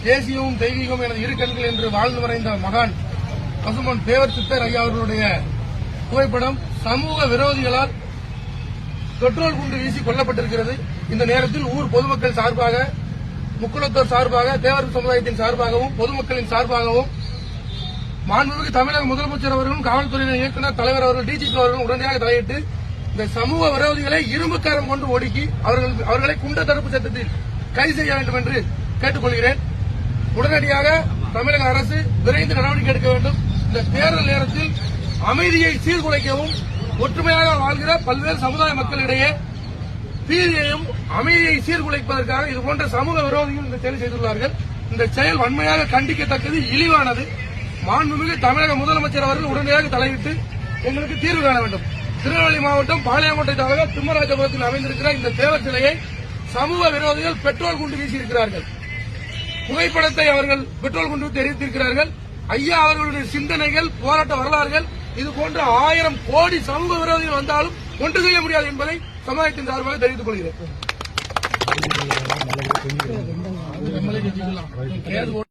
தேசியமும் தெய்வீகமும் எனது இரு கண்கள் என்று வாழ்ந்து மறைந்த மகான் பசும்பொன் தேவர் சித்தர் ஐயா அவர்களுடைய புகைப்படம் சமூக விரோதிகளால் பெட்ரோல் குண்டு வீசி கொல்லப்பட்டிருக்கிறது. இந்த நேரத்தில் ஊர் பொதுமக்கள் சார்பாக, முக்குளத்தோர் சார்பாக, தேவர் சமுதாயத்தின் சார்பாகவும் பொதுமக்களின் சார்பாகவும் மாண்புமிகு தமிழக முதலமைச்சர் அவர்களும் காவல்துறையின் இயக்குநர் தலைவர் அவர்கள் டிஜிபி அவர்களும் உடனடியாக தலையிட்டு இந்த சமூக விரோதிகளை இரும்புக்காரம் கொண்டு ஒடுக்கி அவர்களை குண்ட தடுப்பு சட்டத்தில் கைது செய்ய வேண்டும் என்று கேட்டுக் கொள்கிறேன். உடனடியாக தமிழக அரசு விரைந்து நடவடிக்கை எடுக்க வேண்டும். இந்த தேர்தல் நேரத்தில் அமைதியை சீர்குலைக்கவும் ஒற்றுமையாக வாழ்கிற பல்வேறு சமுதாய மக்களிடையே பீதியையும் அமைதியை சீர்குலைப்பதற்காக இதுபோன்ற சமூக விரோதிகள் இந்த செயல் செய்துள்ளார்கள். இந்த செயல் வன்மையாக கண்டிக்கத்தக்கது, இழிவானது. மாண்புமிகு தமிழக முதலமைச்சர் அவர்கள் உடனடியாக தலையிட்டு எங்களுக்கு தீர்வு காண வேண்டும். திருநெல்வேலி மாவட்டம் பாளையங்கோட்டை தாலுகா திம்மராஜபுரத்தில் அமைந்திருக்கிற இந்த தேவர் சிலையை சமூக விரோதிகள் பெட்ரோல் குண்டு வீசியிருக்கிறார்கள். புகைப்படத்தை அவர்கள் பெட்ரோல் குண்டு தெரிவித்திருக்கிறார்கள். ஐயா அவர்களுடைய சிந்தனைகள், போராட்ட வரலாறுகள் இதுபோன்ற 1000 கோடி சமூக விரோதிகள் வந்தாலும் ஒன்று செய்ய முடியாது என்பதை சமுதாயத்தின் சார்பாக தெரிவித்துக் கொள்கிறேன்.